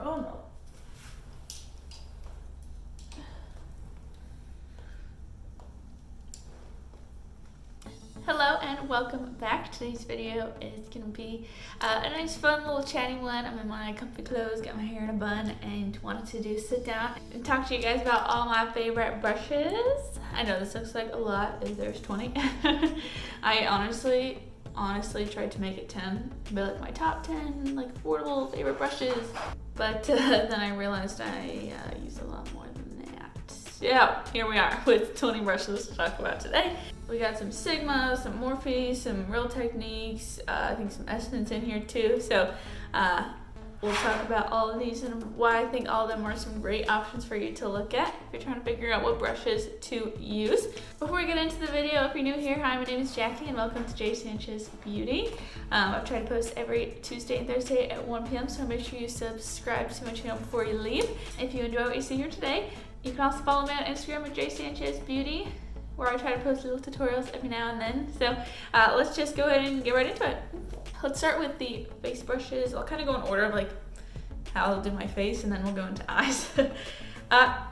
Oh no. Hello and welcome back. Today's video is going to be a nice fun little chatting one. I'm in my comfy clothes, got my hair in a bun, and wanted to sit down and talk to you guys about all my favorite brushes. I know this looks like a lot, there's 20. I honestly tried to make it 10, be like my top 10 like affordable favorite brushes, but then I realized I use a lot more than that. So here we are with 20 brushes to talk about today. We got some Sigma, some Morphe, some Real Techniques, I think some Essence in here too. So we'll talk about all of these and why I think all of them are some great options for you to look at if you're trying to figure out what brushes to use. Before we get into the video, if you're new here, hi, my name is Jackie and welcome to JSanchez Beauty. I try to post every Tuesday and Thursday at 1 p.m. so make sure you subscribe to my channel before you leave. If you enjoy what you see here today, you can also follow me on Instagram at JSanchez Beauty, where I try to post little tutorials every now and then. So let's just go ahead and get right into it. Let's start with the face brushes. I'll kind of go in order of like how I'll do my face and then we'll go into eyes.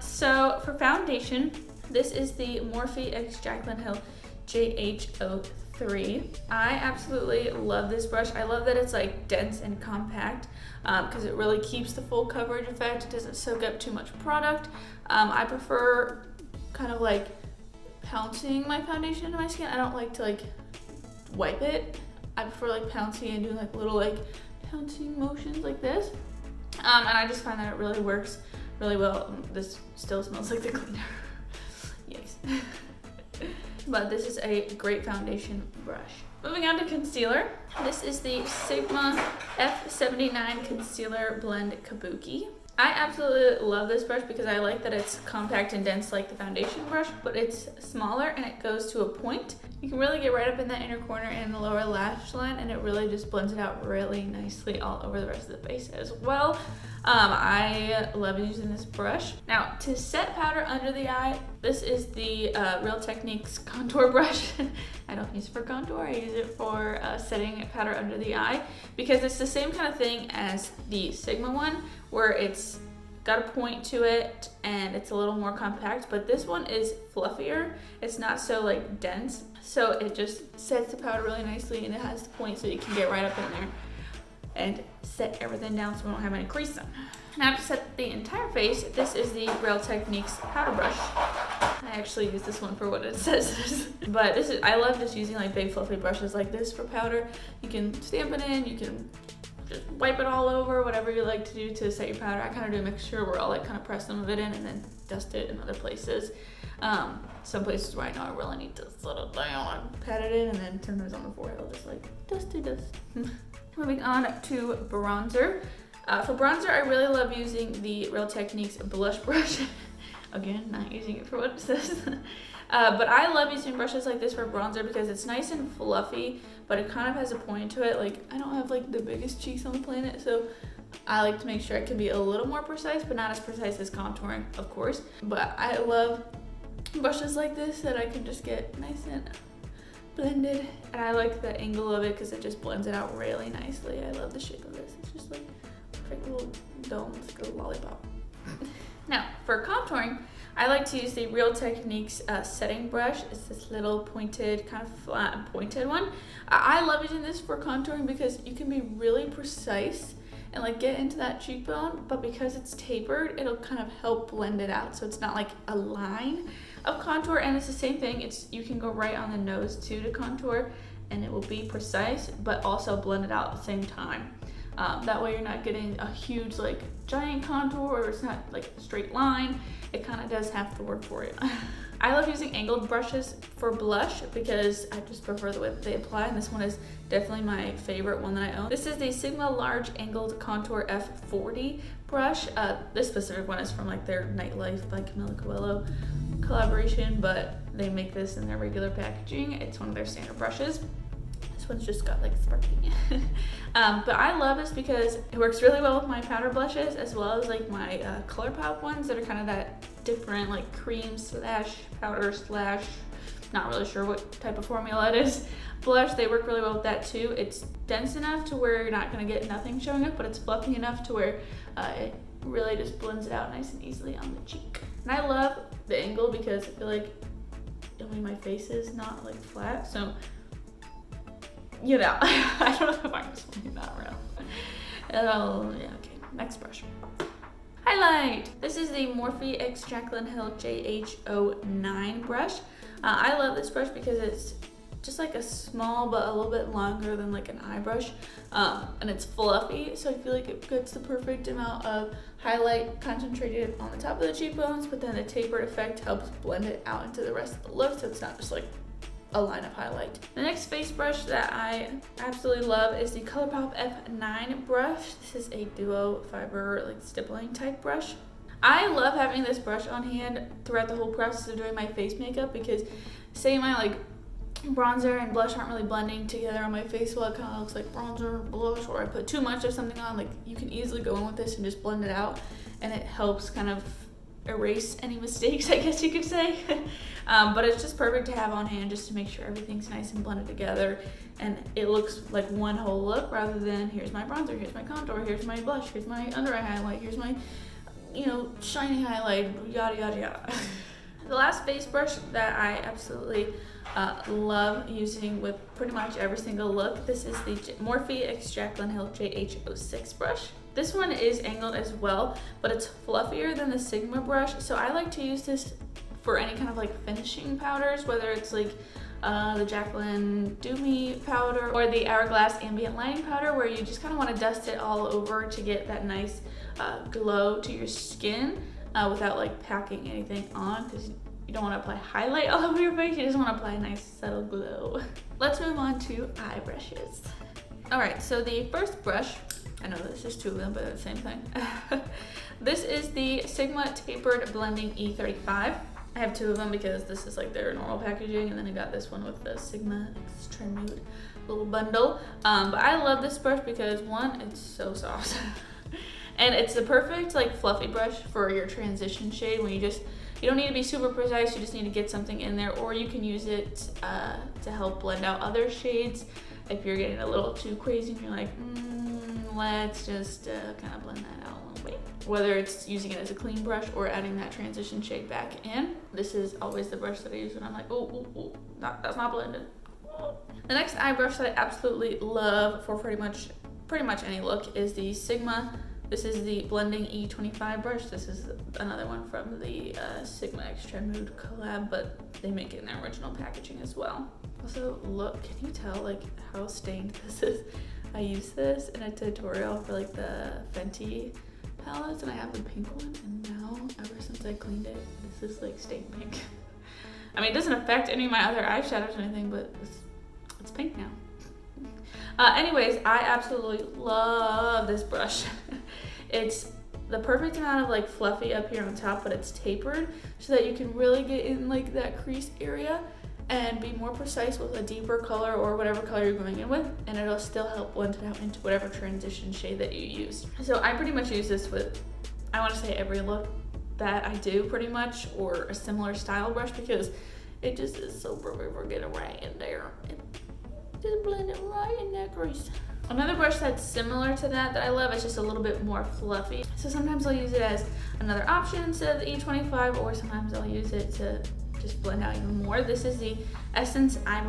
So for foundation, this is the Morphe x Jaclyn Hill JH03. I absolutely love this brush. I love that it's like dense and compact because it really keeps the full coverage effect. It doesn't soak up too much product. I prefer kind of like pouncing my foundation into my skin. I don't like to like wipe it. I prefer like pouncing and doing like little like pouncing motions like this. And I just find that it really works really well. This still smells like the cleaner. Yikes. But this is a great foundation brush. Moving on to concealer. This is the Sigma F79 Concealer Blend Kabuki. I absolutely love this brush because I like that it's compact and dense like the foundation brush, but it's smaller and it goes to a point. You can really get right up in that inner corner and the lower lash line, and it really just blends it out really nicely all over the rest of the face as well. I love using this brush. Now, to set powder under the eye, this is the Real Techniques contour brush. I don't use it for contour, I use it for setting powder under the eye because it's the same kind of thing as the Sigma one, where it's got a point to it and it's a little more compact, but this one is fluffier. It's not so like dense, so it just sets the powder really nicely and it has the point so you can get right up in there and set everything down so we don't have any crease. Now to set the entire face, this is the Real Techniques powder brush. I actually use this one for what it says. But this is, I love just using like big fluffy brushes like this for powder. You can stamp it in, you can just wipe it all over, whatever you like to do to set your powder. I kind of do a mixture where I'll like kind of press some of it in and then dust it in other places. Some places where I know I really need to set it down, I pat it in and then sometimes on the forehead I'll just like dusty dust. Moving on to bronzer. For bronzer, I really love using the Real Techniques blush brush. Again, not using it for what it says. But I love using brushes like this for bronzer because it's nice and fluffy, but it kind of has a point to it. Like, I don't have like the biggest cheeks on the planet, so I like to make sure it can be a little more precise, but not as precise as contouring, of course. But I love brushes like this that I can just get nice and blended, and I like the angle of it because it just blends it out really nicely. I love the shape of this. It's just like a perfect little dome, it's like a lollipop. Now for contouring, I like to use the Real Techniques setting brush. It's this little pointed, kind of flat and pointed one. I love using this for contouring because you can be really precise and like get into that cheekbone, but because it's tapered, it'll kind of help blend it out so it's not like a line of contour. And it's the same thing, you can go right on the nose too to contour and it will be precise but also blend it out at the same time. That way you're not getting a huge like giant contour, or it's not like a straight line. It kind of does have to work for you. I love using angled brushes for blush because I just prefer the way that they apply, and this one is definitely my favorite one that I own. This is the Sigma Large Angled Contour F40 brush. This specific one is from like their Nightlife by Camila Cabello collaboration, but they make this in their regular packaging. It's one of their standard brushes. This one's just got like sparkling. But I love this because it works really well with my powder blushes as well as like my ColourPop ones that are kind of that different like cream slash powder slash not really sure what type of formula it is, blush, they work really well with that too. It's dense enough to where you're not going to get nothing showing up, but it's fluffy enough to where it really just blends it out nice and easily on the cheek. And I love the angle because I feel like, I mean, my face is not like flat, so you know, I don't know if I can explain that around. Yeah, okay, next brush. Highlight. This is the Morphe x Jaclyn Hill JH09 brush. I love this brush because it's just like a small but a little bit longer than like an eye brush, and it's fluffy, so I feel like it gets the perfect amount of highlight concentrated on the top of the cheekbones, but then the tapered effect helps blend it out into the rest of the look, so it's not just like a line of highlight. The next face brush that I absolutely love is the ColourPop F9 brush. This is a duo fiber like stippling type brush. I love having this brush on hand throughout the whole process of doing my face makeup because say my like bronzer and blush aren't really blending together on my face, well it kind of looks like bronzer, blush, or I put too much of something on, like you can easily go in with this and just blend it out, and it helps kind of erase any mistakes, I guess you could say. But it's just perfect to have on hand just to make sure everything's nice and blended together and it looks like one whole look rather than here's my bronzer, here's my contour, here's my blush, here's my under eye highlight, here's my, you know, shiny highlight, yada yada yada. The last face brush that I absolutely love using with pretty much every single look, this is the Morphe x Jaclyn Hill JH06 brush. This one is angled as well, but it's fluffier than the Sigma brush, so I like to use this for any kind of like finishing powders, whether it's like the Jaclyn Do Me powder or the Hourglass Ambient Lighting powder, where you just kind of want to dust it all over to get that nice glow to your skin without like packing anything on, because you don't want to apply highlight all over your face, you just want to apply a nice subtle glow. Let's move on to eye brushes. Alright, so the first brush, I know there's just two of them, but they're the same thing. This is the Sigma Tapered Blending E35. I have two of them because this is like their normal packaging, and then I got this one with the Sigma Extra Nude little bundle. But I love this brush because one, it's so soft. And it's the perfect like fluffy brush for your transition shade when you don't need to be super precise, you just need to get something in there, or you can use it to help blend out other shades if you're getting a little too crazy and you're like, let's just kind of blend that out a little bit. Whether it's using it as a clean brush or adding that transition shade back in. This is always the brush that I use when I'm like, oh, that's not blended. The next eye brush that I absolutely love for pretty much any look is the Sigma. This is the Blending E25 brush. This is another one from the Sigma Extra Nude collab, but they make it in their original packaging as well. Also, look, can you tell like how stained this is? I used this in a tutorial for like the Fenty palettes, and I have the pink one, and now ever since I cleaned it, this is like stained pink. I mean, it doesn't affect any of my other eyeshadows or anything, but it's pink now. Anyways, I absolutely love this brush. It's the perfect amount of like fluffy up here on top, but it's tapered so that you can really get in like that crease area and be more precise with a deeper color or whatever color you're going in with, and it'll still help blend it out into whatever transition shade that you use. So I pretty much use this with, I want to say every look that I do pretty much, or a similar style brush, because it just is so perfect for getting right in there. Just blend it right in that crease. Another brush that's similar to that I love is just a little bit more fluffy. So sometimes I'll use it as another option instead of the E25, or sometimes I'll use it to just blend out even more. This is the Essence Eye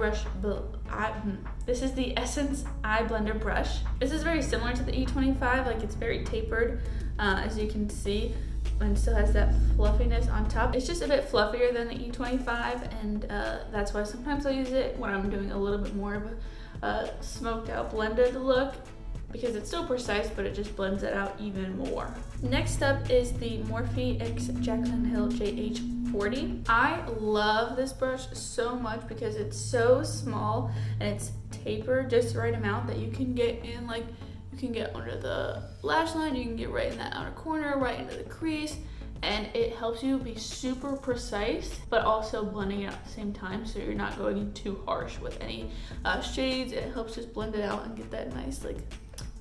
Blender brush. This is very similar to the E25, like it's very tapered, as you can see, and still has that fluffiness on top. It's just a bit fluffier than the E25, and that's why sometimes I'll use it when I'm doing a little bit more of a smoked out blended look, because it's still precise, but it just blends it out even more. Next up is the Morphe x Jaclyn Hill JH40. I love this brush so much because it's so small and it's tapered just the right amount that you can get in, like you can get under the lash line, you can get right in that outer corner, right into the crease, and it helps you be super precise, but also blending it out at the same time, so you're not going in too harsh with any shades. It helps just blend it out and get that nice like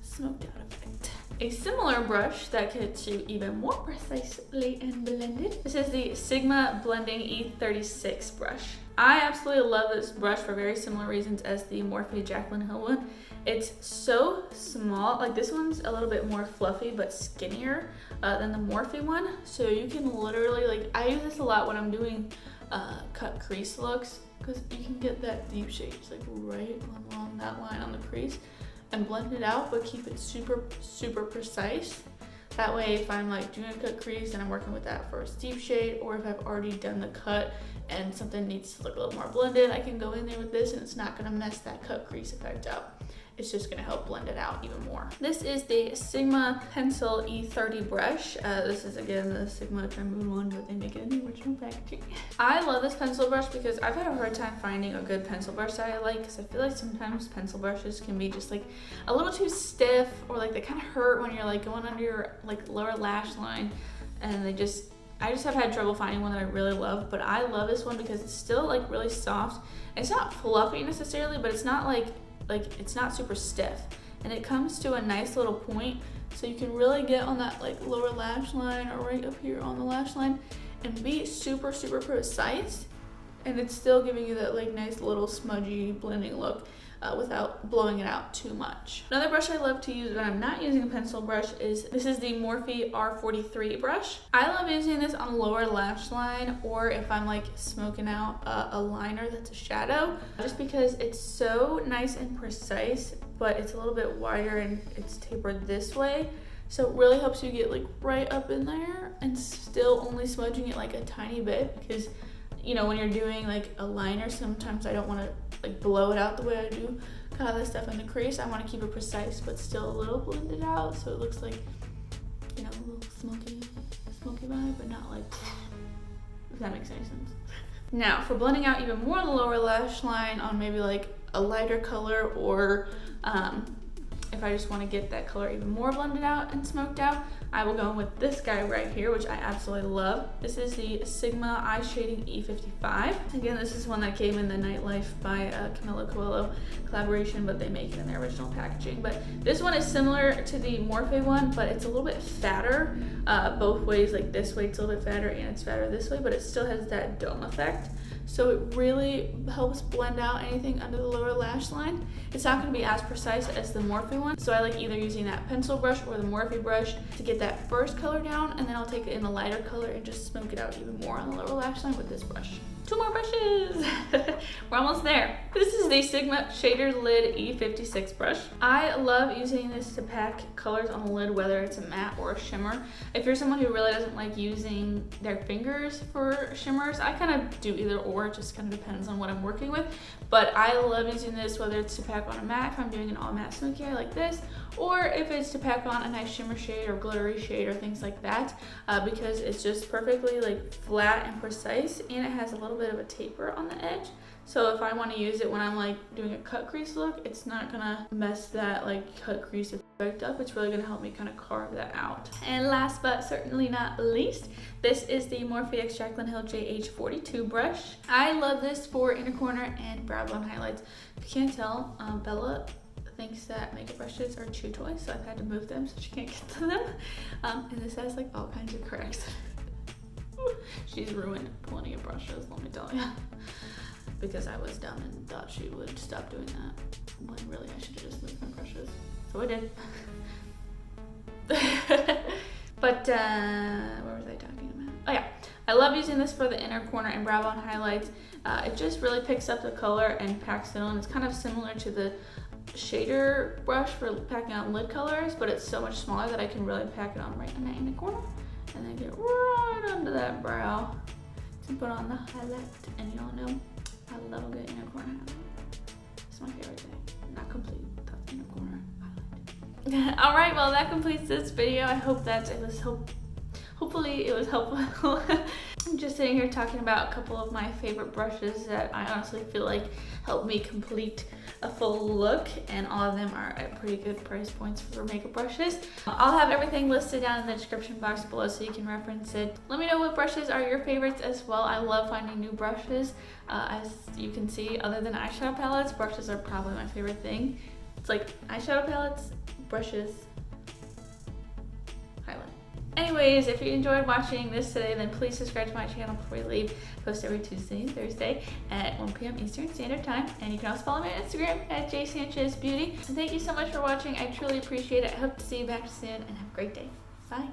smoked out effect. A similar brush that gets you even more precisely and blended. This is the Sigma Blending E36 brush. I absolutely love this brush for very similar reasons as the Morphe Jaclyn Hill one. It's so small. Like this one's a little bit more fluffy but skinnier than the Morphe one. So you can literally, like, I use this a lot when I'm doing cut crease looks, because you can get that deep shades like right along that line on the crease and blend it out, but keep it super, super precise. That way, if I'm like doing a cut crease and I'm working with that for a deep shade, or if I've already done the cut and something needs to look a little more blended, I can go in there with this and it's not gonna mess that cut crease effect up. It's just gonna help blend it out even more. This is the Sigma Pencil E30 brush. This is again the Sigma Tremboot one, but they make it in the original packaging. I love this pencil brush because I've had a hard time finding a good pencil brush that I like, because I feel like sometimes pencil brushes can be just like a little too stiff, or like they kind of hurt when you're like going under your like lower lash line, and I just have had trouble finding one that I really love. But I love this one because it's still like really soft. It's not fluffy necessarily, but it's not like it's not super stiff, and it comes to a nice little point, so you can really get on that like lower lash line or right up here on the lash line and be super, super precise, and it's still giving you that like nice little smudgy blending look without blowing it out too much. Another brush I love to use when I'm not using a pencil brush is the Morphe R43 brush. I love using this on a lower lash line, or if I'm like smoking out a liner that's a shadow, just because it's so nice and precise, but it's a little bit wider and it's tapered this way. So it really helps you get like right up in there and still only smudging it like a tiny bit, because you know, when you're doing like a liner, sometimes I don't want to like blow it out the way I do kind of the stuff in the crease. I want to keep it precise but still a little blended out, so it looks like, you know, a little smoky vibe, but not like, if that makes any sense. Now for blending out even more the lower lash line on maybe like a lighter color, or if I just want to get that color even more blended out and smoked out, I will go with this guy right here, which I absolutely love. This is the Sigma Eye Shading E55. Again, this is one that came in the Nightlife by Camila Coelho collaboration, but they make it in their original packaging. But this one is similar to the Morphe one, but it's a little bit fatter both ways. Like this way it's a little bit fatter and it's fatter this way, but it still has that dome effect. So it really helps blend out anything under the lower lash line. It's not going to be as precise as the Morphe one, so I like either using that pencil brush or the Morphe brush to get that first color down, and then I'll take it in a lighter color and just smoke it out even more on the lower lash line with this brush. 2 more brushes! We're almost there. This is the Sigma Shader Lid E56 brush. I love using this to pack colors on the lid, whether it's a matte or a shimmer. If you're someone who really doesn't like using their fingers for shimmers, I kind of do either or, it just kind of depends on what I'm working with. But I love using this whether it's to pack on a matte, if I'm doing an all matte smoky eye like this, or if it's to pack on a nice shimmer shade or glittery shade or things like that, because it's just perfectly like flat and precise, and it has a little bit of a taper on the edge. So if I want to use it when I'm like doing a cut crease look, it's not gonna mess that like cut crease effect up. It's really gonna help me kind of carve that out. And last but certainly not least, this is the Morphe X Jaclyn Hill JH42 brush. I love this for inner corner and brow bone highlights. If you can't tell, Bella thinks that makeup brushes are chew toys, so I've had to move them so she can't get to them. And this has like all kinds of cracks. She's ruined plenty of brushes, let me tell you. Because I was dumb and thought she would stop doing that, when really I should have just moved my brushes. So I did. But what was I talking about? Oh yeah, I love using this for the inner corner and brow bone highlights. It just really picks up the color and packs it on. It's kind of similar to the shader brush for packing on lid colors, but it's so much smaller that I can really pack it on right in that inner corner and then get right under that brow to put on the highlight. And y'all know I love a good inner corner highlight. It's my favorite thing. Not complete without the inner corner highlight. All right, well that completes this video. I hope that it was hopefully it was helpful. I'm just sitting here talking about a couple of my favorite brushes that I honestly feel like help me complete a full look, and all of them are at pretty good price points for makeup brushes. I'll have everything listed down in the description box below so you can reference it. Let me know what brushes are your favorites as well. I love finding new brushes. As you can see, other than eyeshadow palettes, brushes are probably my favorite thing. It's like eyeshadow palettes, brushes, highlight. Anyways, if you enjoyed watching this today, then please subscribe to my channel before you leave. I post every Tuesday and Thursday at 1 p.m. Eastern Standard Time. And you can also follow me on Instagram at JSanchez Beauty. And thank you so much for watching. I truly appreciate it. I hope to see you back soon and have a great day. Bye.